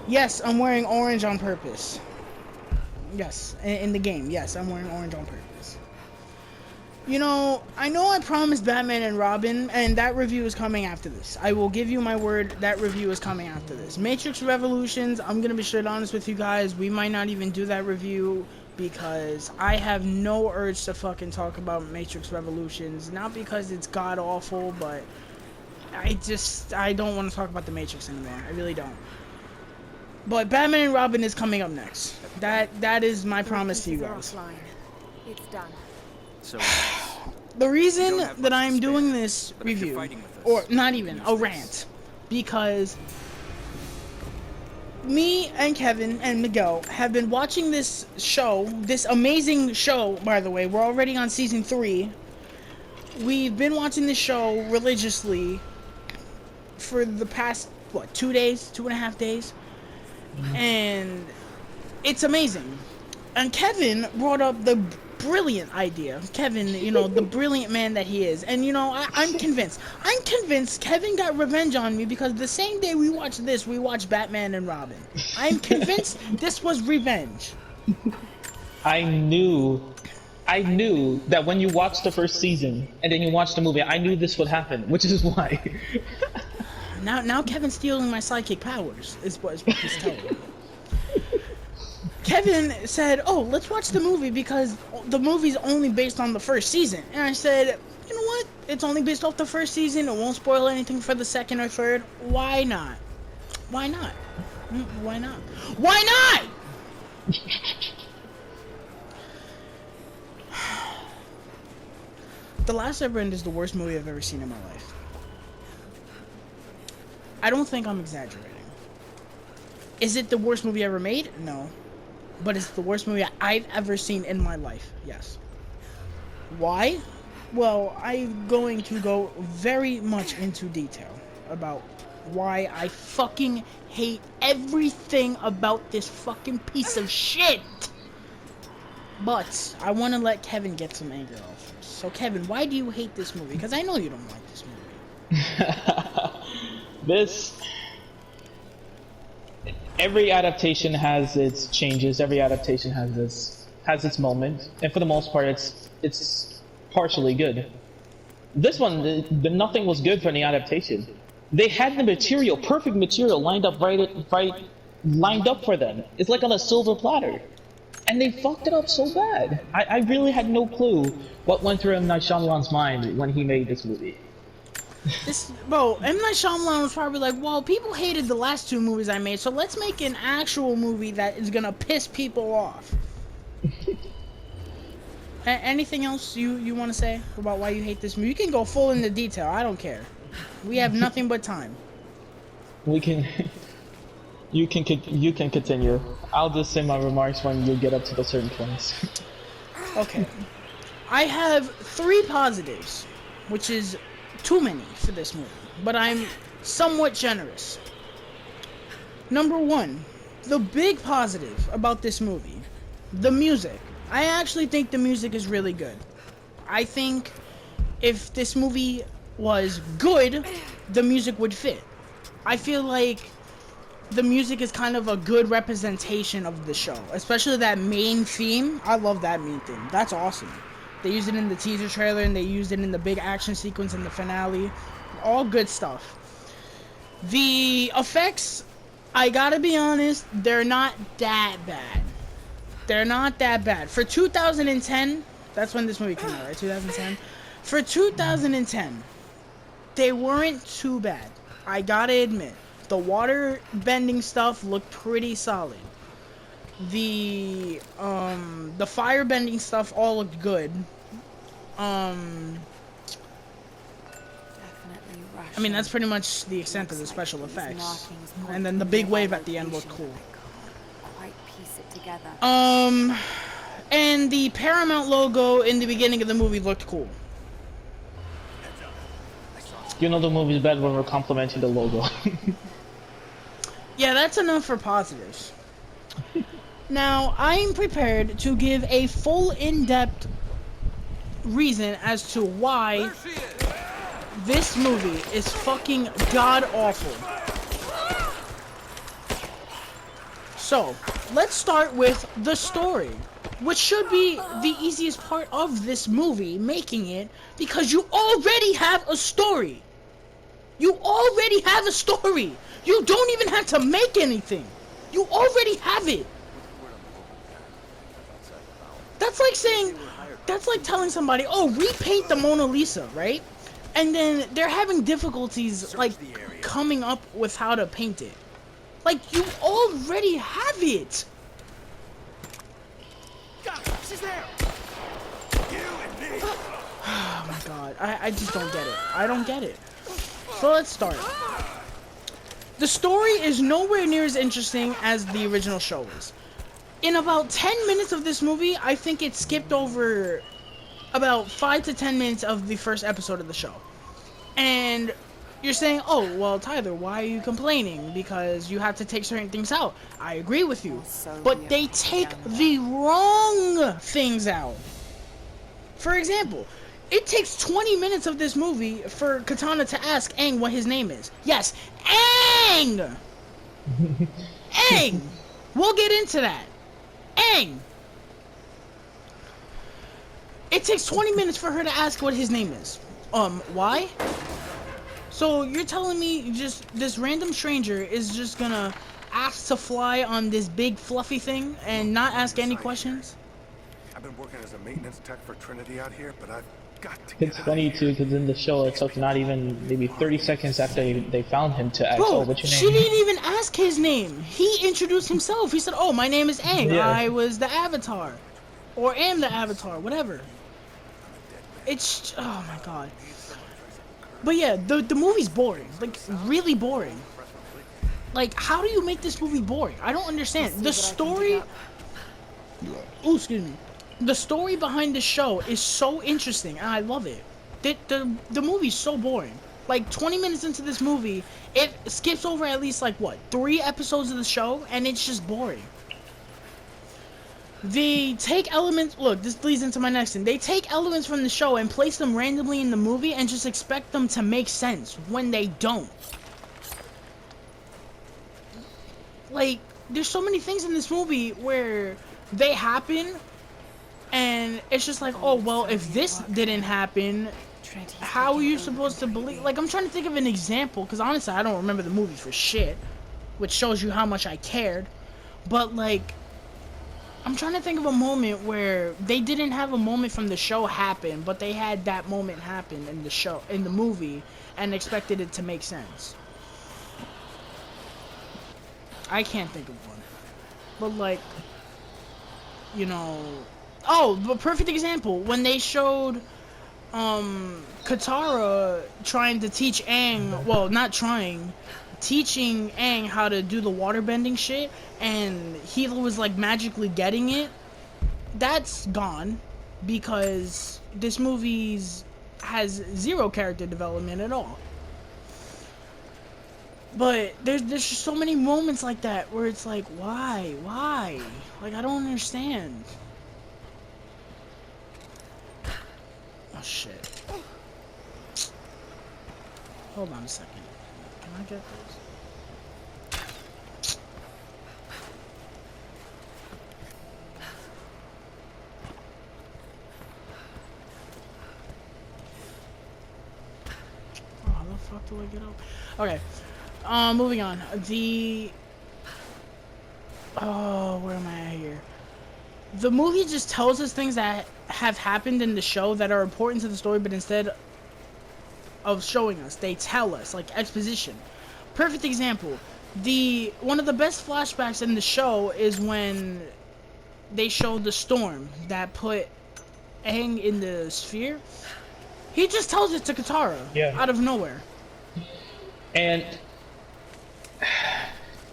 Yes, I'm wearing orange on purpose. Yes, in the game. Yes, I'm wearing orange on purpose. You know I promised Batman and Robin, and that review is coming after this. I will give you my word, that review is coming after this. Matrix Revolutions, I'm gonna be straight honest with you guys, we might not even do that review because I have no urge to fucking talk about Matrix Revolutions. Not because it's god awful, but I don't want to talk about the Matrix anymore. I really don't. But Batman and Robin is coming up next. That is my promise to you guys. It's done. So The reason that I'm doing this review, or not even, a rant, because me and Kevin and Miguel have been watching this show, this amazing show, by the way. We're already on season 3. We've been watching this show religiously for the past, what, 2 days? 2.5 days? And it's amazing. And Kevin brought up the brilliant idea. Kevin, you know, the brilliant man that he is. And, you know, I'm convinced. I'm convinced Kevin got revenge on me because the same day we watched this, we watched Batman and Robin. I'm convinced this was revenge. I knew that when you watched the first season and then you watched the movie, I knew this would happen, which is why. Now Kevin's stealing my psychic powers, is what he's telling me. Kevin said, oh, let's watch the movie because the movie's only based on the first season. And I said, you know what? It's only based off the first season. It won't spoil anything for the second or third. Why not? Why not? Why not? Why not? The Last Airbender is the worst movie I've ever seen in my life. I don't think I'm exaggerating. Is it the worst movie ever made? No. But it's the worst movie I've ever seen in my life. Yes. Why? Well, I'm going to go very much into detail about why I fucking hate everything about this fucking piece of shit. But I want to let Kevin get some anger off. So Kevin, why do you hate this movie? Because I know you don't like this movie. Every adaptation has its changes. Every adaptation has its moment, and for the most part, it's partially good. This one, the nothing was good for the adaptation. They had the material, perfect material, lined up lined up for them. It's like on a silver platter, and they fucked it up so bad. I really had no clue what went through M. Night Shyamalan's mind when he made this movie. Bro, M. Night Shyamalan was probably like, well, people hated the last 2 movies I made, so let's make an actual movie that is gonna piss people off. Anything else you want to say about why you hate this movie? You can go full into detail, I don't care. We have nothing but time. You can continue. I'll just say my remarks when you get up to the certain points. Okay. I have 3 positives, which is too many for this movie, but I'm somewhat generous. Number 1, the big positive about this movie, the music. I actually think the music is really good. I think if this movie was good, the music would fit. I feel like the music is kind of a good representation of the show, especially that main theme. I love that main theme. That's awesome. They used it in the teaser trailer, and they used it in the big action sequence in the finale. All good stuff. The effects, I gotta be honest, they're not that bad. They're not that bad. For 2010, that's when this movie came out, right? 2010? For 2010, they weren't too bad. I gotta admit. The water bending stuff looked pretty solid. The firebending stuff all looked good. I mean, that's pretty much the extent of the special effects. And then the big wave at the end looked cool. And the Paramount logo in the beginning of the movie looked cool. You know the movie's bad when we're complimenting the logo. Yeah, that's enough for positives. Now, I'm prepared to give a full in-depth reason as to why this movie is fucking god-awful. So, let's start with the story, which should be the easiest part of this movie, making it, because you already have a story. You already have a story. You don't even have to make anything. You already have it. That's like saying, that's like telling somebody, oh, repaint the Mona Lisa, right? And then they're having difficulties, like, coming up with how to paint it. Like, you already have it! She's there. You and me. Oh my god, I just don't get it. I don't get it. So let's start. The story is nowhere near as interesting as the original show is. In about 10 minutes of this movie, I think it skipped over about 5 to 10 minutes of the first episode of the show. And you're saying, oh, well, Tyler, why are you complaining? Because you have to take certain things out. I agree with you. But they take the wrong things out. For example, it takes 20 minutes of this movie for Katana to ask Aang what his name is. Yes, Aang! Aang! We'll get into that. Aang! It takes 20 minutes for her to ask what his name is. Why? So you're telling me just this random stranger is just gonna ask to fly on this big fluffy thing and not ask any questions? I've been working as a maintenance tech for Trinity out here, but I've got to get It's funny too, because in the show it took not even maybe 30 seconds after they found him to ask, Bro, oh, what's your name? she didn't even ask his name. He introduced himself. He said, oh, my name is Aang. Yeah. I was the Avatar. Or am the Avatar, whatever. It's, oh my god. But yeah, the movie's boring. Like, really boring. Like, how do you make this movie boring? I don't understand. The story... Ooh, excuse me. The story behind the show is so interesting, and I love it. The movie's so boring. Like, 20 minutes into this movie, it skips over at least, like, what, 3 episodes of the show, and it's just boring. They take elements... Look, this leads into my next thing. They take elements from the show and place them randomly in the movie and just expect them to make sense when they don't. Like, there's so many things in this movie where they happen and it's just like, oh, well, if this didn't happen, how are you supposed to believe... Like, I'm trying to think of an example, because honestly, I don't remember the movie for shit, which shows you how much I cared. But, like... I'm trying to think of a moment where they didn't have a moment from the show happen, but they had that moment happen in the show, in the movie, and expected it to make sense. I can't think of one. But like, you know... Oh, the perfect example, when they showed, Katara trying to teach Aang, well, not trying, teaching Aang how to do the waterbending shit, and he was like magically getting it. That's gone because this movie's has 0 character development at all. But there's just so many moments like that where it's like, why? Like, I don't understand. Oh shit. Hold on a second. Can I get this? How the fuck do I get up? Okay. Moving on. Where am I at here? The movie just tells us things that have happened in the show that are important to the story, but instead of showing us, they tell us, like exposition. Perfect example. One of the best flashbacks in the show is when they showed the storm that put Aang in the sphere. He just tells it to Katara, out of nowhere. And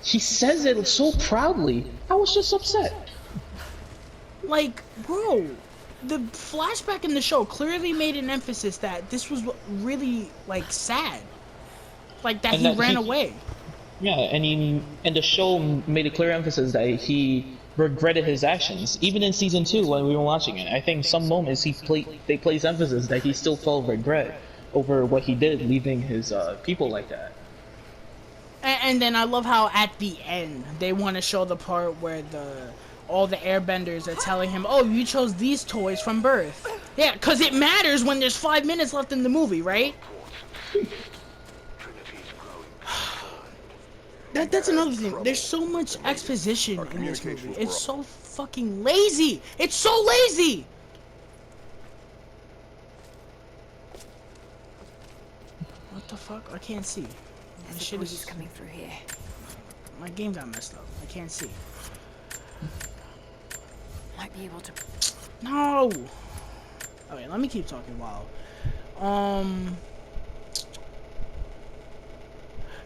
he says it so proudly. I was just upset. Like, bro, the flashback in the show clearly made an emphasis that this was really, like, sad. Like, that he ran away. Yeah, and the show made a clear emphasis that he regretted his actions. Even in season 2, when we were watching it, I think some moments they placed emphasis that he still felt regret over what he did, leaving his people like that. And then I love how at the end they want to show the part where all the airbenders are telling him, oh, you chose these toys from birth. Yeah, because it matters when there's 5 minutes left in the movie, right? That's another thing. There's so much exposition in this movie. It's so fucking lazy. It's so lazy. What the fuck? I can't see. My shit is coming through here. My game got messed up. I can't see. Might be able to. No. Okay, let me keep talking while.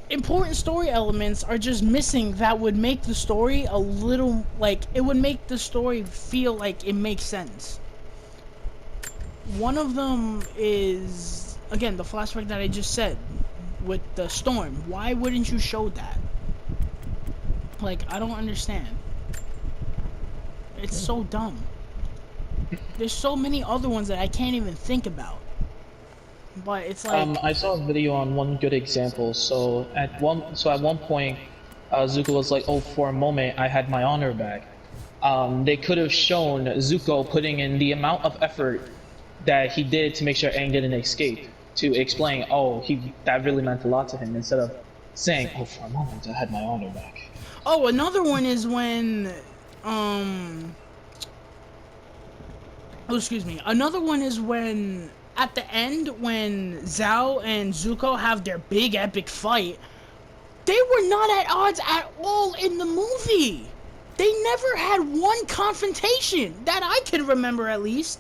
Important story elements are just missing that would make the story a little, like, it would make the story feel like it makes sense. One of them is, again, the flashback that I just said with the storm. Why wouldn't you show that? Like, I don't understand. It's so dumb. There's so many other ones that I can't even think about. But it's like I saw a video on one good example. So at one point, Zuko was like, "Oh, for a moment, I had my honor back." They could have shown Zuko putting in the amount of effort that he did to make sure Aang didn't escape, to explain, "Oh, that really meant a lot to him," instead of saying, "Oh, for a moment, I had my honor back." Oh, another one is when oh, excuse me. Another one is when at the end, when Zhao and Zuko have their big epic fight, they were not at odds at all in the movie. They never had one confrontation that I can remember, at least.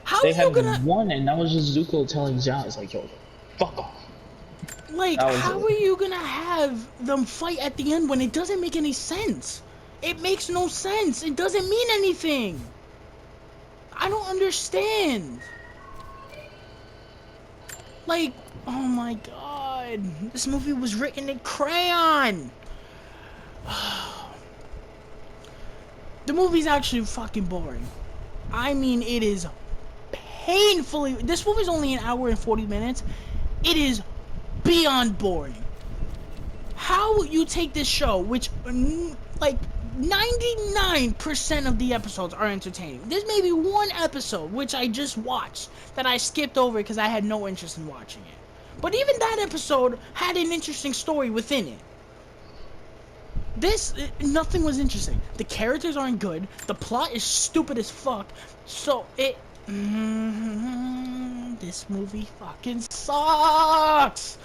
How they are you had gonna one, and that was just Zuko telling Zhao, "It's like, yo, fuck off." like? How are you gonna have them fight at the end when it doesn't make any sense? It makes no sense. It doesn't mean anything. I don't understand. Like, oh my god, this movie was written in crayon. The movie's actually fucking boring. I mean, it is painfully. This movie's only an hour and 40 minutes. It is beyond boring. How you take this show, which like 99% of the episodes are entertaining. There's maybe one episode which I just watched that I skipped over because I had no interest in watching it. But even that episode had an interesting story within it. This, nothing was interesting. The characters aren't good. The plot is stupid as fuck. So it, this movie fucking sucks.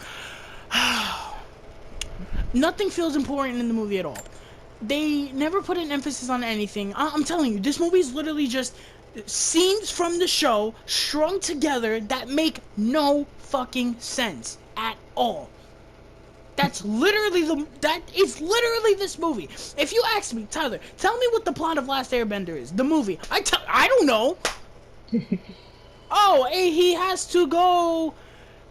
Nothing feels important in the movie at all. They never put an emphasis on anything. I'm telling you, this movie is literally just scenes from the show strung together that make no fucking sense at all. That is literally this movie. If you ask me, Tyler, tell me what the plot of Last Airbender is. The movie. I don't know. Oh, he has to go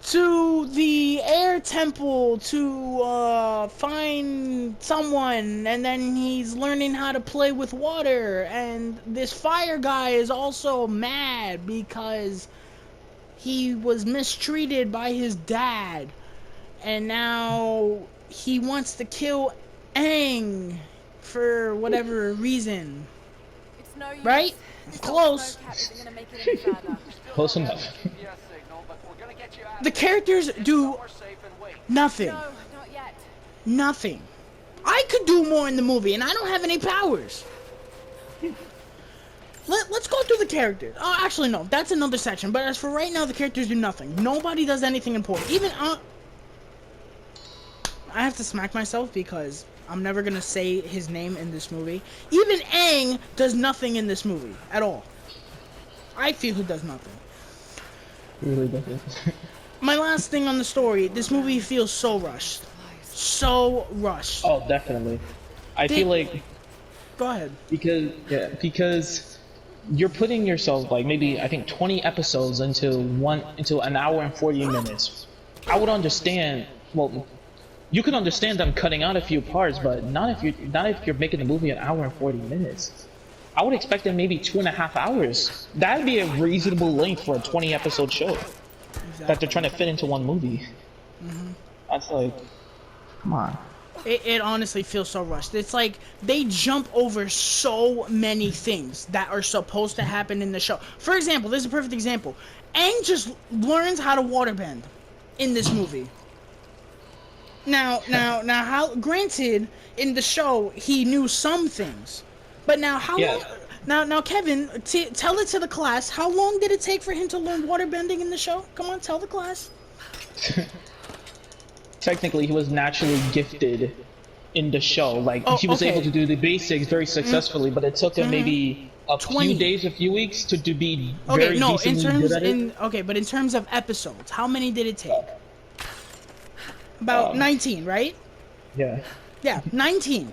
to the air temple to find someone, and then he's learning how to play with water, and this fire guy is also mad because he was mistreated by his dad, and now he wants to kill Aang for whatever reason. It's no use. Right? Close. Close enough. The characters do nothing. No, not yet. Nothing. I could do more in the movie, and I don't have any powers. Let's go through the characters. Oh, actually, no. That's another section. But as for right now, the characters do nothing. Nobody does anything important. Even, I have to smack myself because I'm never going to say his name in this movie. Even Aang does nothing in this movie at all. I feel he does nothing. He really doesn't. My last thing on the story, this movie feels so rushed. So rushed. Oh, definitely. I feel like Go ahead. because you're putting yourself like maybe I think 20 episodes into an hour and 40 minutes. I would understand. Well, you could understand them cutting out a few parts, but not if you're making the movie an hour and 40 minutes. I would expect them maybe 2.5 hours. That'd be a reasonable length for a 20 episode show that they're trying to fit into one movie. That's like, Come on. It honestly feels so rushed. It's like they jump over so many things that are supposed to happen in the show. For example, this is a perfect example. Aang just learns how to waterbend in this movie. Now, how? Granted, in the show he knew some things, but now how long? Now, Kevin, tell it to the class. How long did it take for him to learn waterbending in the show? Come on, tell the class. Technically, he was naturally gifted in the show. Like, he was able to do the basics very successfully, but it took him maybe a few days, a few weeks to be very decently good at it. But in terms of episodes, how many did it take? About 19, right? Yeah. Yeah, 19.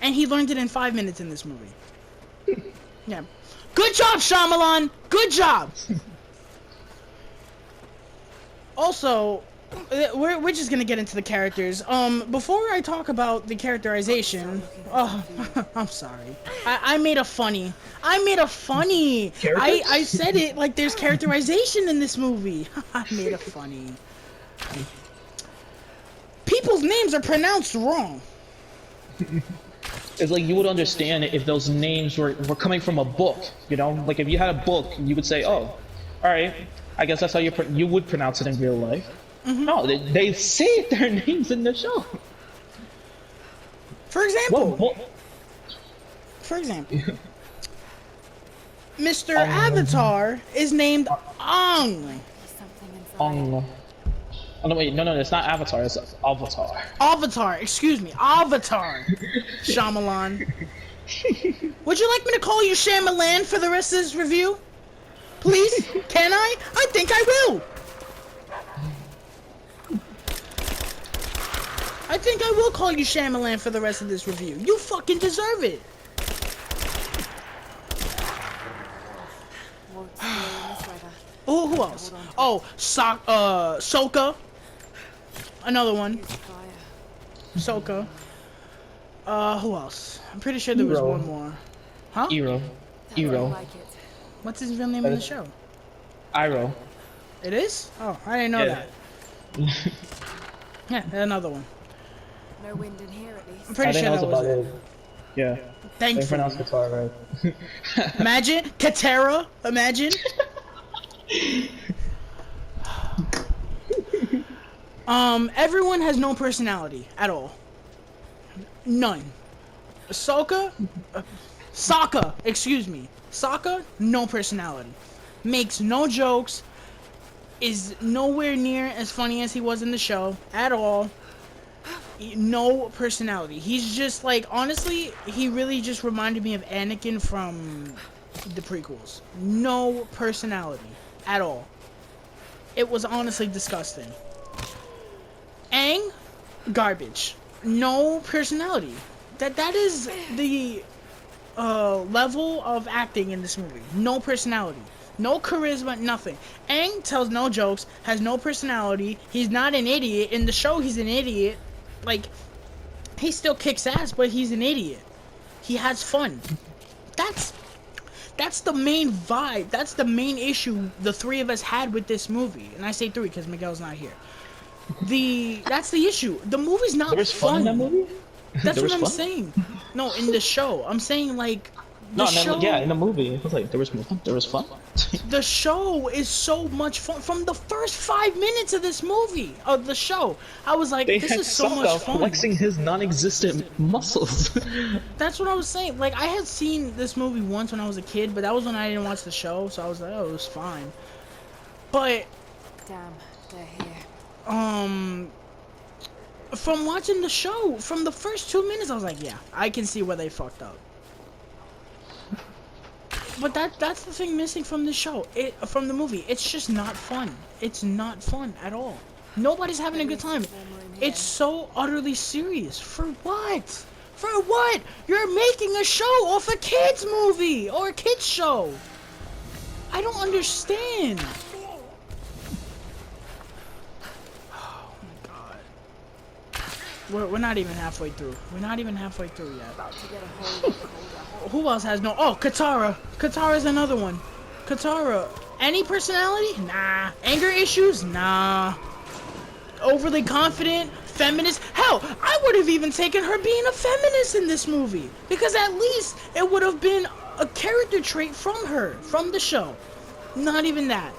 And he learned it in 5 minutes in this movie. Yeah. Good job, Shyamalan! Good job! Also, we're just gonna get into the characters. Before I talk about the characterization, I'm sorry. I made a funny. I said it like there's characterization in this movie. I made a funny. People's names are pronounced wrong. It's like you would understand if those names were coming from a book, you know? Like if you had a book, you would say, oh, alright, I guess that's how you would pronounce it in real life. No, they say their names in the show. For example, Mr. Avatar is named Aang. Oh no, wait, no, it's not Avatar, it's Avatar. Avatar, excuse me, Avatar. Shyamalan. Would you like me to call you Shyamalan for the rest of this review? Please? Can I? I think I will. I think I will call you Shyamalan for the rest of this review. You fucking deserve it. Oh, who else? Oh, Sokka. Another one. Sokka. Who else? I'm pretty sure there was one more. Huh? Iro. What's his real name in the show? Iroh. It is? Oh, I didn't know that. Yeah, another one. No wind in here, at least. I'm pretty sure that was it. Yeah. Thankfully. They pronounced Katara right. Imagine Katara. Imagine. Everyone has no personality at all. None. Sokka, excuse me. Sokka, no personality. Makes no jokes. Is nowhere near as funny as he was in the show at all. No personality. He's just like, honestly, he really just reminded me of Anakin from the prequels. No personality at all. It was honestly disgusting. Aang, garbage. No personality. That is the level of acting in this movie. No personality. No charisma, nothing. Aang tells no jokes, has no personality. He's not an idiot. In the show, he's an idiot. Like, he still kicks ass, but he's an idiot. He has fun. That's the main vibe. That's the main issue the three of us had with this movie. And I say three because Miguel's not here. That's the issue. The movie's not There was fun in that movie? That's what I'm saying. No, in the show. I'm saying like yeah, in the movie. It was like there was fun. The show is so much fun. From the first 5 minutes of this movie, of the show, I was like, this is so much fun. Flexing his non-existent muscles. That's what I was saying. Like, I had seen this movie once when I was a kid, but that was when I didn't watch the show, so I was like, oh, it was fine. But damn, they're here. From watching the show, from the first 2 minutes, I was like, yeah, I can see where they fucked up. But that's the thing missing from the show. From the movie. It's just not fun. It's not fun at all. Nobody's having a good time. It's so utterly serious. For what? For what? You're making a show off a kids movie or a kids show. I don't understand. Oh my god. We're not even halfway through. We're not even halfway through yet. About to get a hold of Who else has no? Oh, Katara. Katara's another one. Katara. Any personality? Nah. Anger issues? Nah. Overly confident? feminist. Hell, I would have even taken her being a feminist in this movie, because at least it would have been a character trait from her, from the show. Not even that.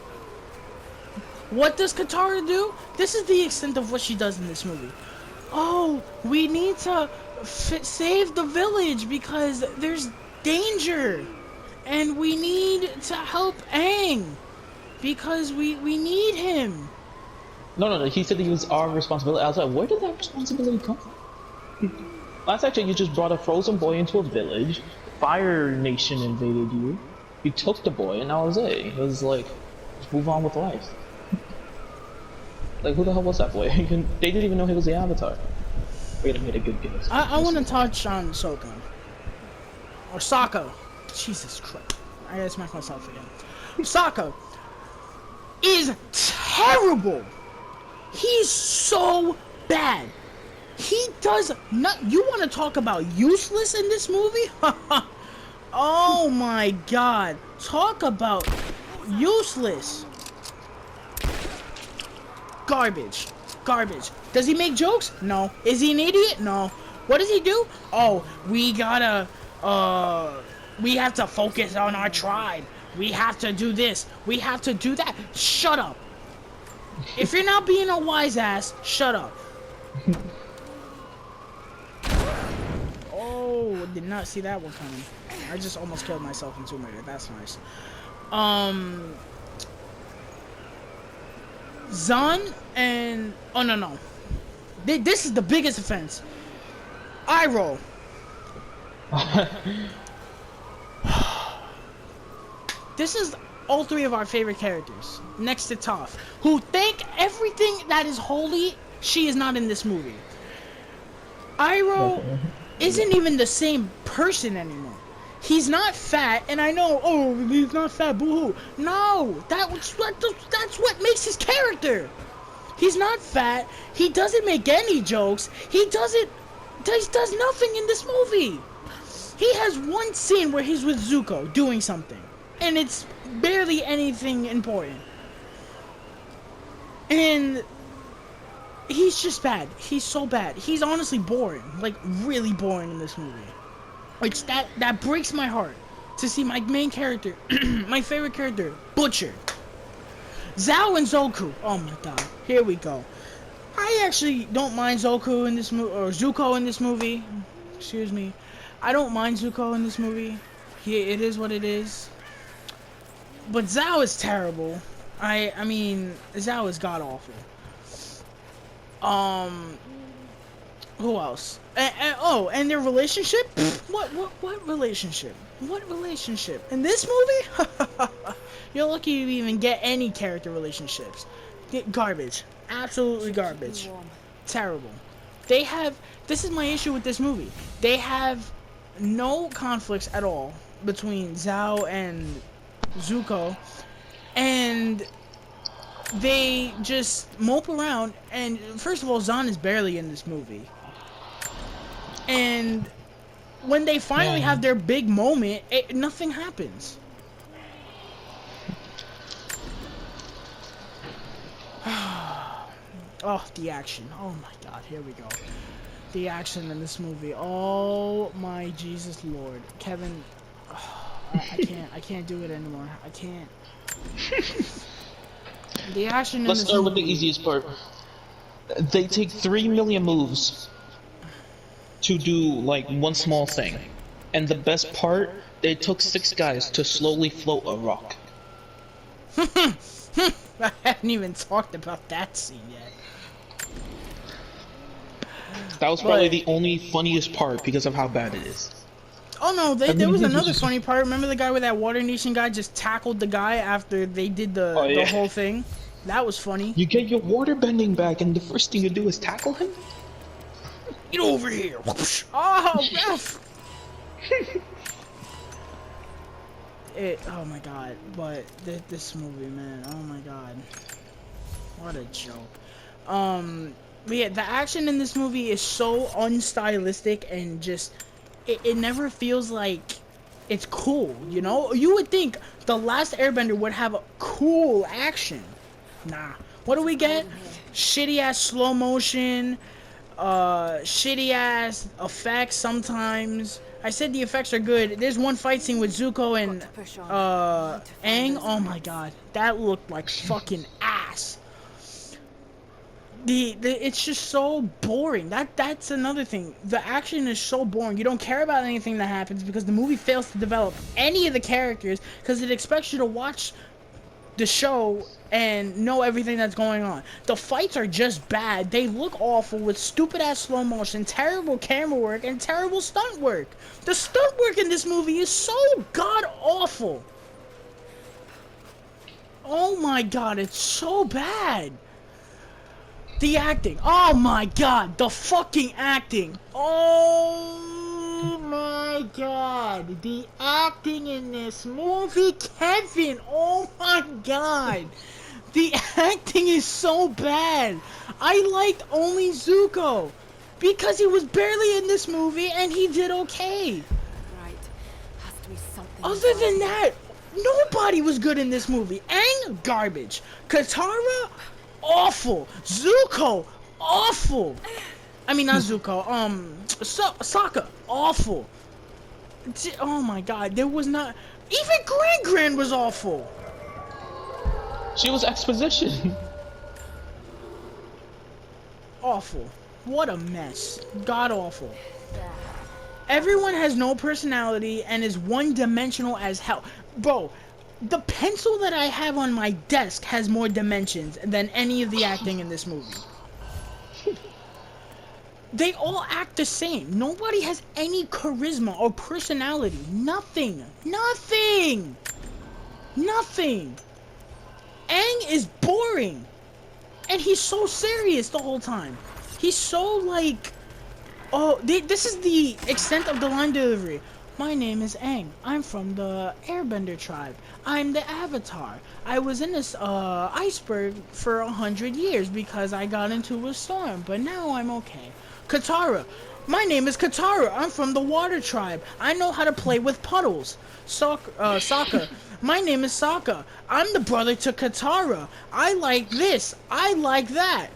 What does Katara do? This is the extent of what she does in this movie. Oh, we need to save the village because there's danger. And we need to help Aang because we need him. No. He said it was our responsibility. I was like, where did that responsibility come from? Last actually, you just brought a frozen boy into a village. Fire Nation invaded you. You took the boy, and that was it. It was like, just move on with life. Like, who the hell was that boy? They didn't even know he was the Avatar. We're gonna make a good guess. I want to touch on Sokka. Or Sokka. Jesus Christ. I gotta smack myself again. Sokka is terrible. He's so bad. He does not. You want to talk about useless in this movie? Oh my god. Talk about useless. Garbage. Garbage. Does he make jokes? No. Is he an idiot? No. What does he do? Oh, we gotta, we have to focus on our tribe. We have to do this. We have to do that. Shut up. If you're not being a wise ass, shut up. Oh, did not see that one coming. I just almost killed myself in 2 minutes. That's nice. Zahn and... Oh, no. This is the biggest offense. Eye roll. This is all three of our favorite characters, next to Toph, who think everything that is holy, she is not in this movie. Iroh isn't even the same person anymore. He's not fat, and I know, oh, he's not fat, boo-hoo. No, that's what makes his character. He's not fat. He doesn't make any jokes. He does nothing in this movie. He has one scene where he's with Zuko doing something, and it's barely anything important. And he's just bad. He's so bad. He's honestly boring, like really boring in this movie. Which that breaks my heart to see my main character, my favorite character, butchered. Zhao and Zoku. Oh my god. Here we go. I actually don't mind Zoku in this movie, or Zuko in this movie. Excuse me. I don't mind Zuko in this movie. It is what it is. But Zhao is terrible. I mean, Zhao is god awful. Who else? And their relationship? What relationship? What relationship? In this movie? You're lucky to even get any character relationships. Garbage. Absolutely garbage. Terrible. This is my issue with this movie. They have no conflicts at all between Zhao and Zuko, and they just mope around. And first of all, Zahn is barely in this movie. And when they finally have their big moment, nothing happens. Oh, the action. Oh my god, here we go. The action in this movie. Oh my Jesus Lord. Kevin, I can't do it anymore. I can't. The action in Let's this start movie. with the easiest part. They take 3 million moves to do like one small thing. And the best part, they took 6 guys to slowly float a rock. I haven't even talked about that scene yet. That was probably the only funniest part because of how bad it is. Oh no, there was another funny part. Remember the guy with that Water Nation guy just tackled the guy after they did the whole thing? That was funny. You get your water bending back and the first thing you do is tackle him? Get over here! Oh, ref! Oh my god, but this movie, man, oh my god. What a joke. But yeah, the action in this movie is so unstylistic and just, it never feels like it's cool, you know? You would think The Last Airbender would have a cool action. Nah. What do we get? Shitty ass slow motion, shitty ass effects sometimes. I said the effects are good. There's one fight scene with Zuko and Aang. Oh my god, that looked like fucking ass. It's just so boring. That's another thing. The action is so boring. You don't care about anything that happens because the movie fails to develop any of the characters because it expects you to watch the show and know everything that's going on. The fights are just bad. They look awful with stupid ass slow motion, terrible camera work, and terrible stunt work. The stunt work in this movie is so god awful. Oh my god, it's so bad. The acting. Oh my god, the fucking acting. Oh my god, the acting in this movie, Kevin. Oh my god, the acting is so bad. I liked only Zuko because he was barely in this movie and he did okay. Right. Has to be something. Other than that, nobody was good in this movie. Aang, garbage. Katara, awful. Zuko, awful. I mean, not Zuko. Sokka, awful. Oh my god, there was not. Even Gran was awful. She was exposition. Awful. What a mess. God awful. Everyone has no personality and is one-dimensional as hell. Bro, the pencil that I have on my desk has more dimensions than any of the acting in this movie. They all act the same. Nobody has any charisma or personality. Nothing. Nothing. Nothing. Aang is boring. And he's so serious the whole time. He's so like... Oh, this is the extent of the line delivery. My name is Aang. I'm from the Airbender tribe. I'm the Avatar. I was in this iceberg for 100 years because I got into a storm, but now I'm okay. Katara. My name is Katara. I'm from the Water tribe. I know how to play with puddles. Sokka. My name is Sokka. I'm the brother to Katara. I like this. I like that.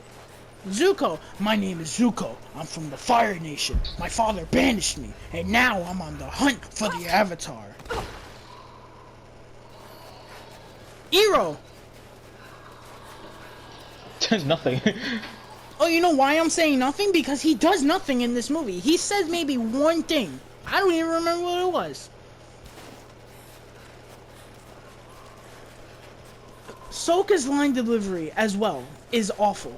Zuko. My name is Zuko. I'm from the Fire Nation. My father banished me, and now I'm on the hunt for the Avatar. Iroh. There's nothing. Oh, you know why I'm saying nothing? Because he does nothing in this movie. He says maybe one thing. I don't even remember what it was. Sokka's line delivery as well is awful.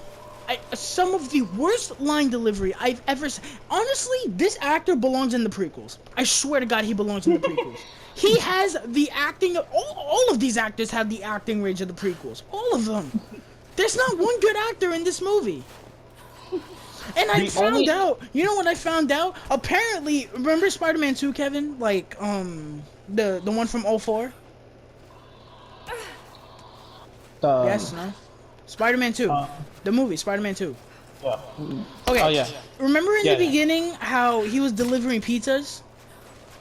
Some of the worst line delivery I've ever seen. Honestly, this actor belongs in the prequels. I swear to God, he belongs in the prequels. He has the acting. All of these actors have the acting range of the prequels. All of them. There's not one good actor in this movie. And I found out. You know what I found out? Apparently, remember Spider-Man 2, Kevin? Like, the one from 04? Yes, no? Spider-Man 2. The movie, Spider-Man 2. Yeah. Okay. Oh, yeah. Remember in the beginning how he was delivering pizzas?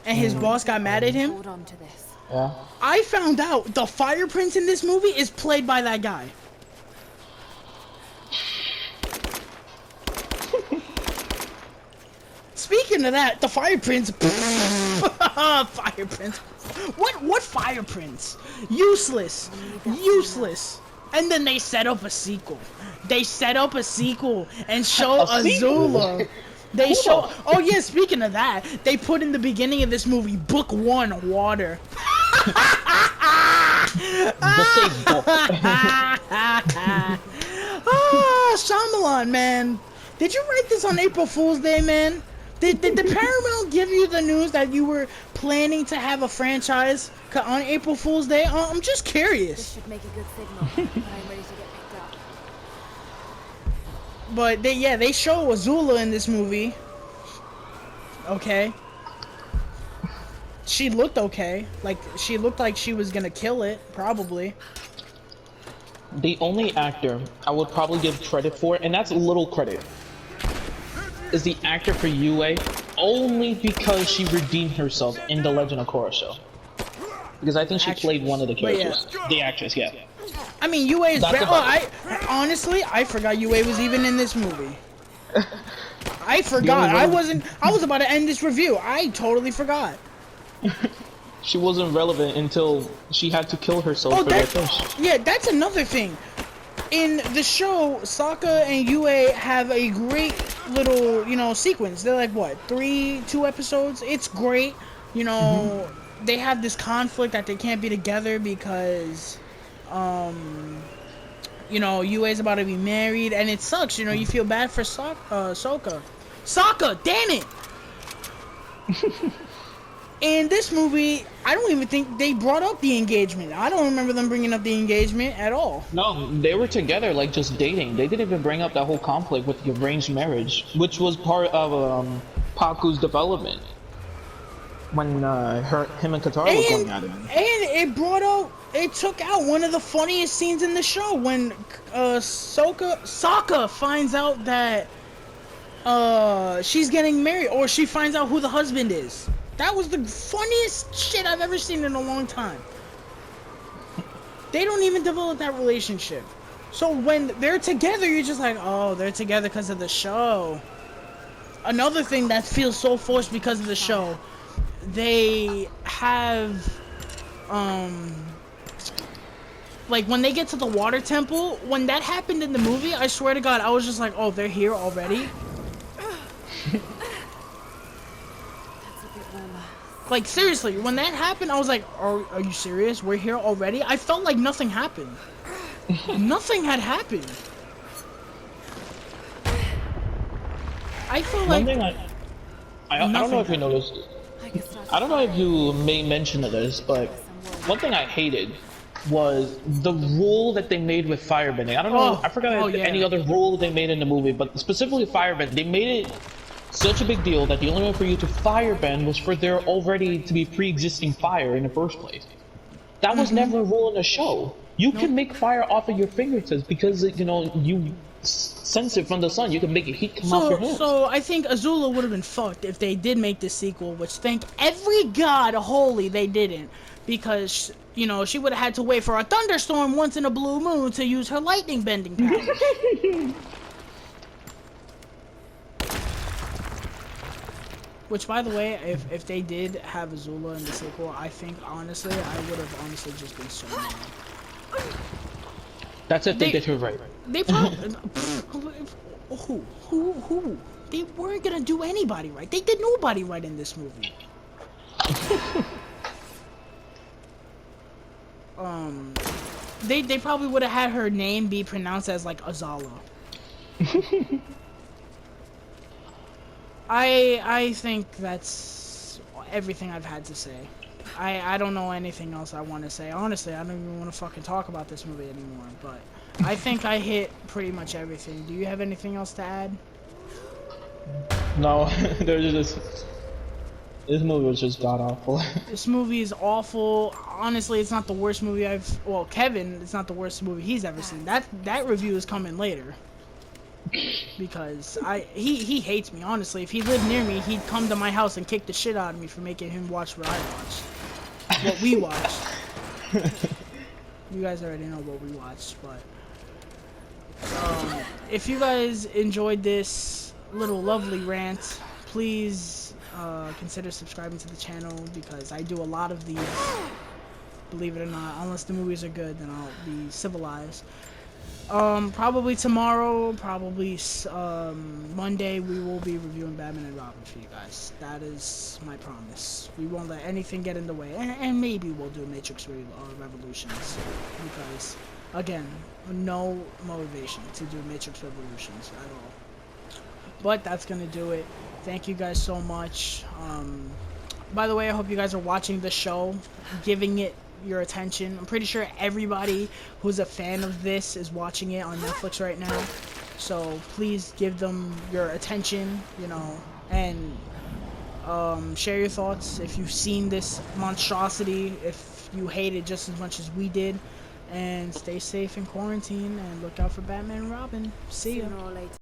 And his boss got mad at him? Hold on to this. Yeah. I found out the Fire Prince in this movie is played by that guy. Speaking of that, the Fire Prince. Fire Prince. What Fire Prince? Useless. Useless. And then they set up a sequel. They set up a sequel and show Azula. They show. Oh yeah, speaking of that, they put in the beginning of this movie, Book 1, water. Oh, Shyamalan, man. Did you write this on April Fool's Day, man? Did the Paramount give you the news that you were planning to have a franchise on April Fool's Day? I'm just curious. This should make a good signal, but I'm ready to get picked up. But they show Azula in this movie. Okay. She looked okay. Like, she looked like she was gonna kill it, probably. The only actor I would probably give credit for, and that's a little credit, is the actor for Yue, only because she redeemed herself in the Legend of Korra show. Because I think she played one of the characters. Yeah. The actress, yeah. I mean, Yue is honestly, I forgot Yue was even in this movie. I forgot. only I was about to end this review. I totally forgot. She wasn't relevant until she had to kill herself Oh, for that fish. yeah, that's another thing. In the show, Sokka and Uta have a great little, sequence. They're like, what, 2 episodes? It's great. They have this conflict that they can't be together because, Ue's about to be married, and it sucks. You feel bad for Sokka. Sokka, damn it! In this movie, I don't even think they brought up the engagement. I don't remember them bringing up the engagement at all. No, they were together, like just dating. They didn't even bring up that whole conflict with the arranged marriage, which was part of Paku's development when him and Katara was going at it. And it took out one of the funniest scenes in the show when Sokka finds out that she's getting married, or she finds out who the husband is. That was the funniest shit I've ever seen in a long time. They don't even develop that relationship. So when they're together, you're just like, oh, they're together because of the show. Another thing that feels so forced because of the show, they have, like when they get to the water temple, when that happened in the movie, I swear to God, I was just like, oh, they're here already? Like, seriously, when that happened, I was like, are you serious? We're here already? I felt like nothing happened. Nothing had happened. I feel like... One thing I don't know if you noticed. I don't know if you made mention of this, but one thing I hated was the rule that they made with firebending. I don't know, I forgot any other rule they made in the movie, but specifically firebending. They made it such a big deal that the only way for you to firebend was for there already to be pre-existing fire in the first place. That was never a rule in the show. You can make fire off of your fingertips because, you sense it from the sun. You can make heat come off your hands. So I think Azula would have been fucked if they did make this sequel, which thank every god holy they didn't. Because, she would have had to wait for a thunderstorm once in a blue moon to use her lightning bending powers. Which, by the way, if they did have Azula in the sequel, I think, honestly, I would have honestly just been so mad. That's if they did her right. They probably... Who? They weren't gonna do anybody right. They did nobody right in this movie. They probably would have had her name be pronounced as, like, Azala. I think that's everything I've had to say. I don't know anything else I want to say. Honestly, I don't even want to fucking talk about this movie anymore, but I think I hit pretty much everything. Do you have anything else to add? No, this movie was just god-awful. This movie is awful. Honestly, it's not the worst movie Kevin, it's not the worst movie he's ever seen. That review is coming later. Because he hates me, honestly. If he lived near me, he'd come to my house and kick the shit out of me for making him watch what I watched. What we watched. You guys already know what we watched, but if you guys enjoyed this little lovely rant, please consider subscribing to the channel, because I do a lot of these, believe it or not. Unless the movies are good, then I'll be civilized. Probably tomorrow, probably Monday, we will be reviewing Batman and Robin for you guys. That is my promise. We won't let anything get in the way, and maybe we'll do Matrix Revolutions, because, again, no motivation to do Matrix Revolutions at all. But that's gonna do it. Thank you guys so much. By the way, I hope you guys are watching the show, giving it your attention. I'm pretty sure everybody who's a fan of this is watching it on Netflix right now, so please give them your attention, and share your thoughts if you've seen this monstrosity, if you hate it just as much as we did, and stay safe in quarantine and look out for Batman and Robin. See ya.